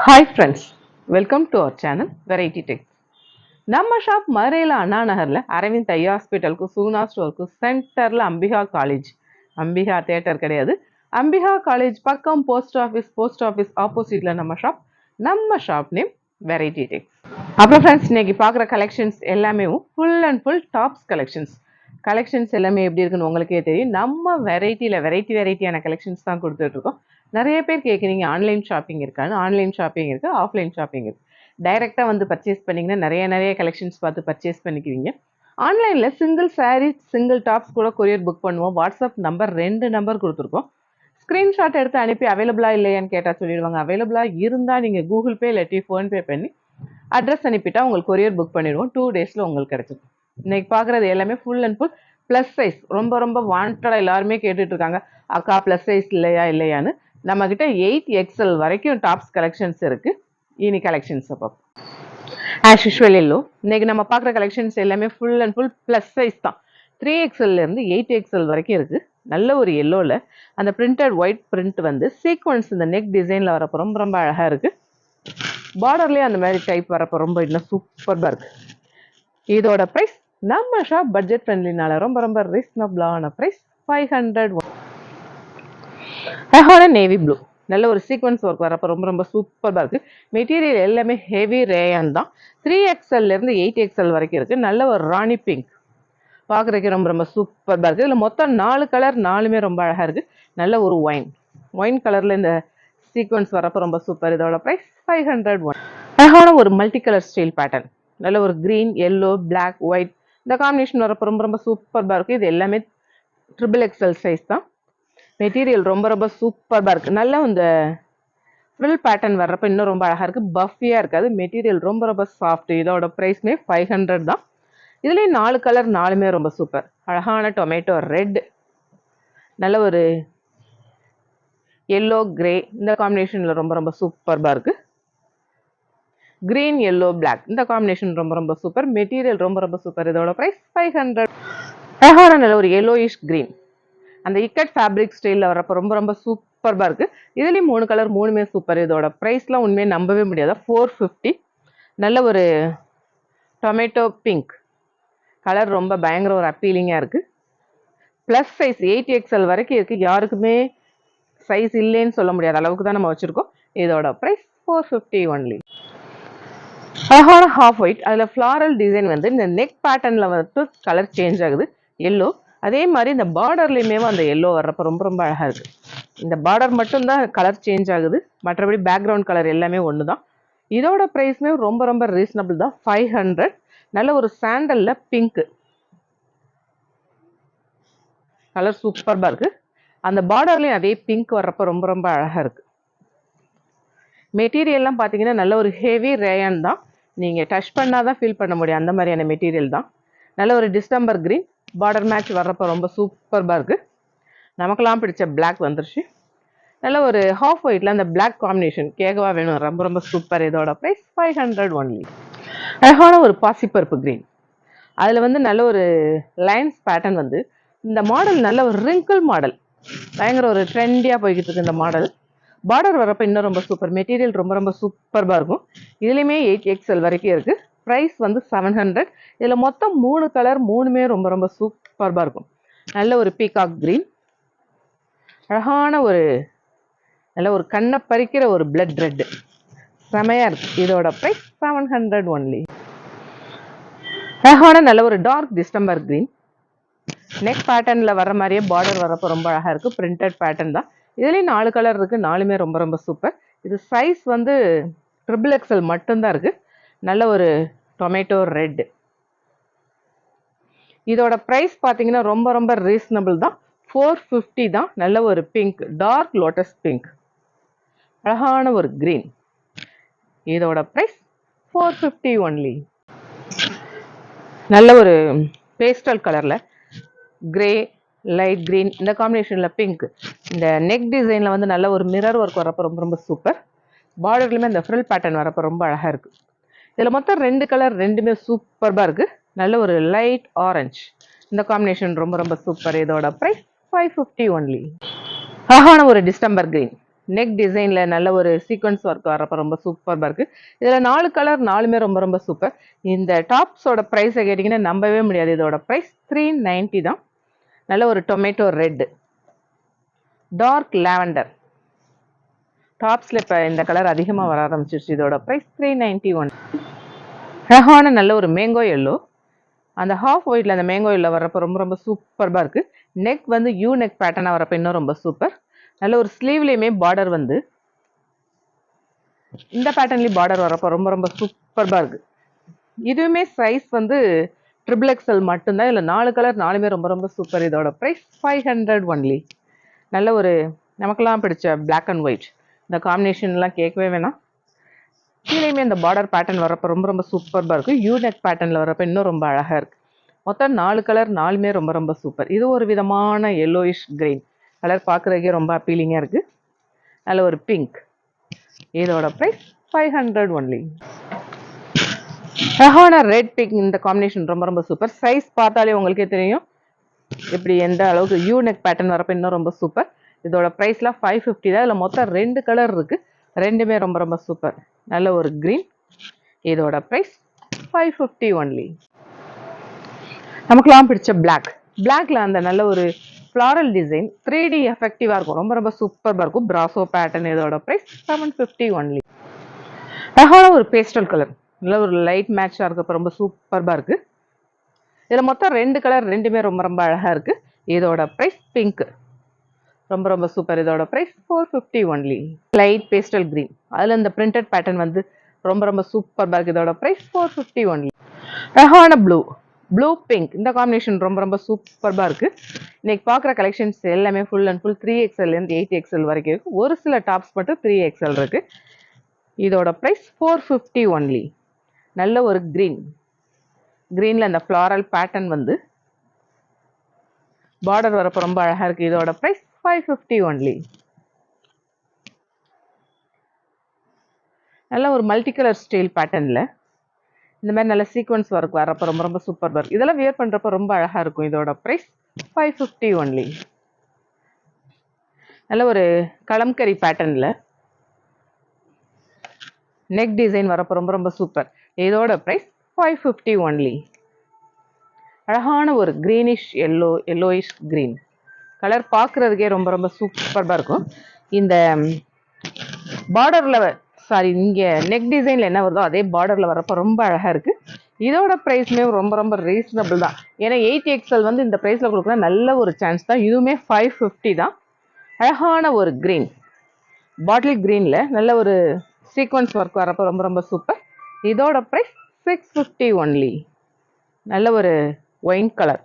Hi friends, welcome to our channel Variety Tech. நம்ம shop மதுரையில் அண்ணா நகரில் அரவிந்த் ஐ ஹாஸ்பிட்டலுக்கு சூனா ஸ்டோருக்கு சென்டரில் அம்பிகா காலேஜ், அம்பிகா தியேட்டர் கிடையாது, அம்பிகா காலேஜ் பக்கம் போஸ்ட் ஆஃபீஸ் ஆப்போசிட்டில் நம்ம ஷாப் நேம் வெரைட்டி டெக்ஸ். அப்புறம் ஃப்ரெண்ட்ஸ், இன்னைக்கு பார்க்குற கலெக்ஷன்ஸ் எல்லாமே full and full tops collections எல்லாமே எப்படி இருக்குன்னு உங்களுக்கே தெரியும். நம்ம வெரைட்டியான கலெக்ஷன்ஸ் தான் கொடுத்துட்ருக்கோம். நிறைய பேர் கேட்குறீங்க ஆன்லைன் ஷாப்பிங் இருக்கான்னு. ஆன்லைன் ஷாப்பிங் இருக்குது, ஆஃப்லைன் ஷாப்பிங் இருக்குது. டைரெக்டாக வந்து பர்ச்சேஸ் பண்ணிங்கன்னா நிறைய கலெக்ஷன்ஸ் பார்த்து பர்ச்சேஸ் பண்ணிக்குவீங்க. ஆன்லைனில் சிங்கிள் சாரீ சிங்கிள் டாப்ஸ் கூட கொரியர் புக் பண்ணுவோம். வாட்ஸ்அப் நம்பர் 2 நம்பர் கொடுத்துருக்கோம். ஸ்க்ரீன்ஷாட் எடுத்து அனுப்பி அவைலபிளாக இல்லையான்னு கேட்டால் சொல்லிடுவாங்க. அவைலபிளாக இருந்தால் நீங்கள் கூகுள் பே இல்லாட்டி ஃபோன்பே பண்ணி அட்ரஸ் அனுப்பிட்டா உங்களுக்கு கொரியர் புக் பண்ணிடுவோம். 2 டேஸில் உங்களுக்கு கிடச்சிடும். இன்னைக்கு பார்க்குறது எல்லாமே full and full plus size. ரொம்ப வாண்டடாக எல்லாருமே கேட்டுட்ருக்காங்க, அக்கா ப்ளஸ் சைஸ் இல்லையான்னு. நம்மக்கிட்ட 8XL வரைக்கும் டாப்ஸ் கலெக்ஷன்ஸ் இருக்குது. இனி கலெக்ஷன்ஸ் அப்போ ஆஸ் யூஷுவல் எல்லோ. இன்றைக்கி நம்ம பார்க்குற கலெக்ஷன்ஸ் எல்லாமே full and full plus size தான். 3XLலேருந்து 8XL வரைக்கும் இருக்குது. நல்ல ஒரு எல்லோவில் அந்த பிரிண்டட் ஒயிட் பிரிண்ட் வந்து சீக்வன்ஸ் இந்த நெக் டிசைனில் வரப்போ ரொம்ப அழகாக இருக்குது. பார்டர்லேயே அந்த மாதிரி டைப் வரப்போ ரொம்ப இன்னும் சூப்பராக இருக்குது. இதோட ப்ரைஸ் நம்ம ஷாப் பட்ஜெட் ஃப்ரெண்ட்லினால ரொம்ப ரீசனபிளான ப்ரைஸ் 500. அழகான நேவி ப்ளூ, நல்ல ஒரு சீக்வன்ஸ் ஒர்க் வரப்போ ரொம்ப சூப்பராக இருக்குது. மெட்டீரியல் எல்லாமே ஹெவி ரேயான் தான். 3XLலேருந்து 8XL வரைக்கும் இருக்குது. நல்ல ஒரு ராணி பிங்க், பார்க்குறதுக்கு ரொம்ப சூப்பராக இருக்குது. இதில் மொத்தம் 4 கலர், 4மே ரொம்ப அழகாக இருக்குது. நல்ல ஒரு ஒயின் கலரில் இந்த சீக்வன்ஸ் வரப்போ ரொம்ப சூப்பர். இதோட ப்ரைஸ் 501. அழகான ஒரு மல்டி கலர் ஸ்டைல் பேட்டர்ன், நல்ல ஒரு க்ரீன், எல்லோ, பிளாக், ஒயிட் இந்த காம்பினேஷன் வரப்போ ரொம்ப சூப்பராக இருக்குது. இது எல்லாமே XXL சைஸ் தான். மெட்டீரியல் ரொம்ப சூப்பராக இருக்குது. நல்லா இந்த ஃப்ரில் பேட்டர்ன் வர்றப்போ இன்னும் ரொம்ப அழகாக இருக்குது. பஃபியாக இருக்காது. மெட்டீரியல் ரொம்ப சாஃப்ட். இதோட ப்ரைஸ்மே 500 தான். இதுலேயும் 4 கலர், 4மே ரொம்ப சூப்பர். அழகான டொமேட்டோ ரெட், நல்ல ஒரு எல்லோ, கிரே இந்த காம்பினேஷனில் ரொம்ப சூப்பராக இருக்குது. கிரீன், எல்லோ, பிளாக் இந்த காம்பினேஷன் ரொம்ப சூப்பர். மெட்டீரியல் ரொம்ப சூப்பர். இதோட ப்ரைஸ் 500. அழகான நல்ல ஒரு எல்லோயிஷ் கிரீன், அந்த இக்கட் ஃபேப்ரிக் ஸ்டைலில் வரப்போ ரொம்ப சூப்பராக இருக்குது. இதுலேயும் 3 கலர், 3மே சூப்பர். இதோட ப்ரைஸ்லாம் உண்மையை நம்பவே முடியாது, 450. நல்ல ஒரு டொமேட்டோ பிங்க் கலர், ரொம்ப பயங்கர ஒரு அப்பீலிங்காக இருக்குது. ப்ளஸ் சைஸ் 8XL வரைக்கும் இருக்குது. யாருக்குமே சைஸ் இல்லைன்னு சொல்ல முடியாத அளவுக்கு தான் நம்ம வச்சுருக்கோம். இதோட ப்ரைஸ் 450 ஒன்லி. அழகான ஹாஃப் ஒயிட், அதில் ஃப்ளாரல் டிசைன் வந்து இந்த நெக் பேட்டர்னில் வந்து கலர் சேஞ்ச் ஆகுது, எல்லோ. அதே மாதிரி இந்த பார்டர்லேயுமே அந்த எல்லோ வர்றப்போ ரொம்ப அழகாக இருக்குது. இந்த பார்டர் மட்டும்தான் கலர் சேஞ்ச் ஆகுது, மற்றபடி பேக்ரவுண்ட் கலர் எல்லாமே ஒன்று தான். இதோட ப்ரைஸ்மே ரொம்ப ரீசனபிள் தான், 500. நல்ல ஒரு சாண்டலில் பிங்க்கு கலர் சூப்பராக இருக்குது. அந்த பார்டர்லேயும் அதே பிங்க் வர்றப்போ ரொம்ப அழகாக இருக்குது. மெட்டீரியல்லாம் பார்த்தீங்கன்னா நல்ல ஒரு ஹெவி ரேயான் தான். நீங்கள் டச் பண்ணால் தான் ஃபீல் பண்ண முடியும், அந்த மாதிரியான மெட்டீரியல் தான். நல்ல ஒரு டிஸ்டம்பர் க்ரீன் பார்டர் மேட்ச் வர்றப்போ ரொம்ப சூப்பராக இருக்குது. நமக்கெல்லாம் பிடிச்ச பிளாக் வந்துருச்சு. நல்ல ஒரு ஹாஃப் ஒயிட்டில் அந்த பிளாக் காம்பினேஷன் கேட்கவா வேணும், ரொம்ப சூப்பர். இதோட ப்ரைஸ் 500 ஒன்லி. அழகான ஒரு பாசிப்பருப்பு க்ரீன், அதில் வந்து நல்ல ஒரு லைன்ஸ் பேட்டர்ன் வந்து இந்த மாடல் நல்ல ஒரு ரிங்கிள் மாடல், பயங்கர ஒரு ட்ரெண்டியாக போய்கிட்டு இருக்கு இந்த மாடல். பார்டர் வரப்போ இன்னும் ரொம்ப சூப்பர். மெட்டீரியல் ரொம்ப சூப்பராக இருக்கும். இதுலேயுமே 8XL வரைக்கும் இருக்குது. ப்ரைஸ் வந்து 700. இதில் மொத்தம் 3 கலர், 3மே ரொம்ப சூப்பராக இருக்கும். நல்ல ஒரு பீகாக் க்ரீன், அழகான ஒரு நல்ல ஒரு கண்ணை பறிக்கிற ஒரு பிளட் ரெட், செமையாக இருக்குது. இதோட ப்ரைஸ் 700 ஒன்லி. அழகான நல்ல ஒரு டார்க் டிஸ்டம்பர் க்ரீன், நெக் பேட்டர்னில் வர மாதிரியே பார்டர் வரப்போ ரொம்ப அழகாக இருக்குது. பிரிண்டட் பேட்டர்ன் தான். இதுலேயும் 4 கலர் இருக்குது, 4மே ரொம்ப சூப்பர். இது சைஸ் வந்து XXL மட்டும்தான் இருக்குது. நல்ல ஒரு டொமேட்டோ ரெட். இதோட ப்ரைஸ் பார்த்தீங்கன்னா ரொம்ப ரீசனபிள் தான், 450 தான். நல்ல ஒரு பிங்க், டார்க் லோட்டஸ் பிங்க், அழகான ஒரு க்ரீன். இதோட ப்ரைஸ் 450 ஒன்லி. நல்ல ஒரு பேஸ்டல் கலரில் கிரே, லைட் க்ரீன் இந்த காம்பினேஷனில் பிங்க், இந்த நெக் டிசைனில் வந்து நல்ல ஒரு மிரர் ஒர்க் வரப்போ ரொம்ப சூப்பர். பார்டர்லையுமே இந்த ஃப்ரில் பேட்டர்ன் வரப்போ ரொம்ப அழகாக இருக்குது. இதில் மொத்தம் 2 கலர், 2மே சூப்பராக இருக்குது. நல்ல ஒரு லைட் ஆரஞ்ச் இந்த காம்பினேஷன் ரொம்ப சூப்பர். இதோட ப்ரைஸ் 550 ஒன்லி. அழகான ஒரு டிஸ்டம்பர் க்ரீன், நெக் டிசைனில் நல்ல ஒரு சீக்வன்ஸ் ஒர்க் வரப்போ ரொம்ப சூப்பராக இருக்குது. இதில் 4 கலர் 4மே ரொம்ப ரொம்ப சூப்பர். இந்த டாப்ஸோட ப்ரைஸை கேட்டிங்கன்னா நம்பவே முடியாது. இதோட ப்ரைஸ் 390 தான். நல்ல ஒரு டொமேட்டோ ரெட், டார்க் லாவெண்டர் டாப்ஸில் இப்போ இந்த கலர் அதிகமாக வர ஆரம்பிச்சிருச்சு. இதோட ப்ரைஸ் 391. அழகான நல்ல ஒரு மேங்கோ எல்லோ, அந்த ஹாஃப் ஒயிட்டில் அந்த மேங்கோ எல்லோ வரப்போ ரொம்ப ரொம்ப சூப்பராக இருக்குது. நெக் வந்து யூ நெக் பேட்டர்னாக வரப்போ இன்னும் ரொம்ப சூப்பர். நல்ல ஒரு ஸ்லீவ்லேயுமே பார்டர் வந்து இந்த பேட்டர்ன்லேயும் பார்டர் வரப்போ ரொம்ப ரொம்ப சூப்பராக இருக்குது. இதுவுமே சைஸ் வந்து XXL மட்டும்தான். இதில் 4 கலர் 4மே ரொம்ப ரொம்ப சூப்பர். இதோட ப்ரைஸ் 500 ஒன்லி. நல்ல ஒரு நமக்கெல்லாம் பிடிச்ச பிளாக் அண்ட் ஒயிட் இந்த காம்பினேஷன்லாம் கேட்கவே வேணாம். கீழேயுமே இந்த பார்டர் பேட்டர்ன் வரப்போ ரொம்ப ரொம்ப சூப்பராக இருக்குது. யூ நெக் பேட்டர்னில் வரப்போ இன்னும் ரொம்ப அழகாக இருக்குது. மொத்தம் 4 கலர் 4மே ரொம்ப ரொம்ப சூப்பர். இது ஒரு விதமான எல்லோயிஷ் கிரீன் கலர், பார்க்குறதுக்கே ரொம்ப அப்பீலிங்காக இருக்குது. நல்ல ஒரு பிங்க். இதோட ப்ரைஸ் 500 ஒன்லி. அழகான ரெட் பிங்க் இந்த காம்பினேஷன் ரொம்ப ரொம்ப சூப்பர். சைஸ் பார்த்தாலே உங்களுக்கே தெரியும் இப்படி எந்த அளவுக்கு யூ நெக் பேட்டர்ன் வரப்போ இன்னும் ரொம்ப சூப்பர். இதோட ப்ரைஸ்லாம் 550 தான். இதில் மொத்தம் 2 கலர் இருக்குது. 2மே ரொம்ப ரொம்ப சூப்பர். நல்ல ஒரு க்ரீன். இதோட ப்ரைஸ் 550 ஒன்லி. நமக்குலாம் பிடிச்ச பிளாக்ல அந்த நல்ல ஒரு ஃப்ளாரல் டிசைன் 3D எஃபெக்டிவாக இருக்கும். ரொம்ப ரொம்ப சூப்பராக இருக்கும். Brasso pattern. இதோட ப்ரைஸ் 750 ஒன்லி. அழகான ஒரு பேஸ்டல் கலர், நல்ல ஒரு லைட் மேட்சாக இருக்கப்போ ரொம்ப சூப்பராக இருக்குது. இதில் மொத்தம் 2 கலர் 2மே ரொம்ப ரொம்ப அழகாக இருக்குது. இதோட ப்ரைஸ் பிங்க். ரொம்ப ரொம்ப சூப்பர். இதோட price 450 only. Light pastel green, அதில் இந்த பிரிண்டட் பேட்டர்ன் வந்து ரொம்ப ரொம்ப சூப்பராக இருக்குது. இதோட ப்ரைஸ் 450 ஒன்லி. அழகான ப்ளூ பிங்க் இந்த காம்பினேஷன் ரொம்ப ரொம்ப சூப்பராக இருக்குது. இன்னைக்கு பார்க்குற கலெக்ஷன்ஸ் எல்லாமே ஃபுல் அண்ட் ஃபுல் 3XLலேருந்து 8XL வரைக்கும் இருக்குது. ஒரு சில டாப்ஸ் மட்டும் 3XL இருக்குது. இதோட ப்ரைஸ் 450 ஒன்லி. நல்ல ஒரு க்ரீனில் அந்த ஃப்ளாரல் பேட்டர்ன் வந்து பார்டர் வரப்போ ரொம்ப அழகாக இருக்குது. இதோட ப்ரைஸ் 550 ஒன்லி. நல்ல ஒரு மல்டி கலர் ஸ்டைல் பேட்டர்னில் இந்த மாதிரி நல்ல சீக்வன்ஸ் ஒர்க் வரப்போ ரொம்ப ரொம்ப சூப்பராக இருக்குது. இதெல்லாம் வியர் பண்ணுறப்போ ரொம்ப அழகாக இருக்கும். இதோட ப்ரைஸ் 550 ஒன்லி. நல்ல ஒரு கலம்கரி பேட்டர்னில் நெக் டிசைன் வரப்போ ரொம்ப ரொம்ப சூப்பர். இதோட ப்ரைஸ் 550 ஒன்லி. அழகான ஒரு க்ரீனிஷ் எல்லோயிஷ் க்ரீன் கலர், பார்க்குறதுக்கே ரொம்ப ரொம்ப சூப்பராக இருக்கும். இந்த பார்டரில் இங்கே நெக் டிசைனில் என்ன வருதோ அதே பார்டரில் வரப்போ ரொம்ப அழகாக இருக்குது. இதோட ப்ரைஸ்மே ரொம்ப ரொம்ப ரீசனபிள் தான். ஏன்னா 8XL வந்து இந்த ப்ரைஸில் கொடுக்குற நல்ல ஒரு சான்ஸ் தான். இதுவுமே 550 தான். அழகான ஒரு பாட்டில் க்ரீனில் நல்ல ஒரு சீக்வன்ஸ் ஒர்க் வரப்போ ரொம்ப ரொம்ப சூப்பர். இதோட ப்ரைஸ் 650 ஒன்லி. நல்ல ஒரு wine colour,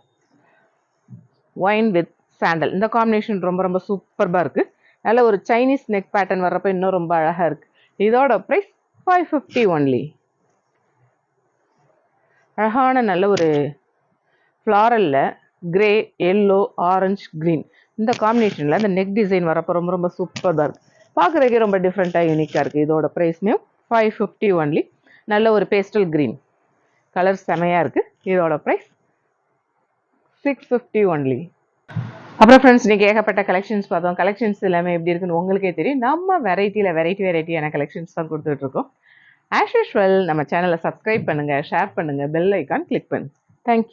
wine with sandal இந்த காம்பினேஷன் ரொம்ப ரொம்ப சூப்பராக இருக்குது. நல்ல ஒரு சைனீஸ் நெக் பேட்டர்ன் வர்றப்போ இன்னும் ரொம்ப அழகாக இருக்குது. இதோட ப்ரைஸ் 550 ஒன்லி. அழகான நல்ல ஒரு ஃப்ளாரலில் கிரே, எல்லோ, ஆரஞ்சு, க்ரீன் இந்த காம்பினேஷனில் இந்த நெக் டிசைன் வரப்போ ரொம்ப ரொம்ப சூப்பராக இருக்குது. பார்க்குறதுக்கே ரொம்ப டிஃப்ரெண்ட்டாக யூனிக்காக இருக்குது. இதோட ப்ரைஸ்மே 550 ஒன்லி. நல்ல ஒரு பேஸ்டல் க்ரீன் கலர் செமையாக இருக்குது. இதோட ப்ரைஸ் 650 ஒன்லி. அப்புறம் ஃப்ரெண்ட்ஸ், இன்றைக்கி ஏகப்பட்ட கலெக்ஷன்ஸ் பார்த்தோம். கலெக்ஷன்ஸ் எல்லாமே எப்படி இருக்குன்னு உங்களுக்கே தெரியும். நம்ம வெரைட்டியான கலெக்ஷன்ஸ் தான் கொடுத்துட்ருக்கோம். ஆஸ் யூஷுவல் நம்ம சேனலை சப்ஸ்கிரைப் பண்ணுங்கள், ஷேர் பண்ணுங்கள், பெல் ஐக்கான் கிளிக் பண்ணுங்கள். தேங்க்யூ.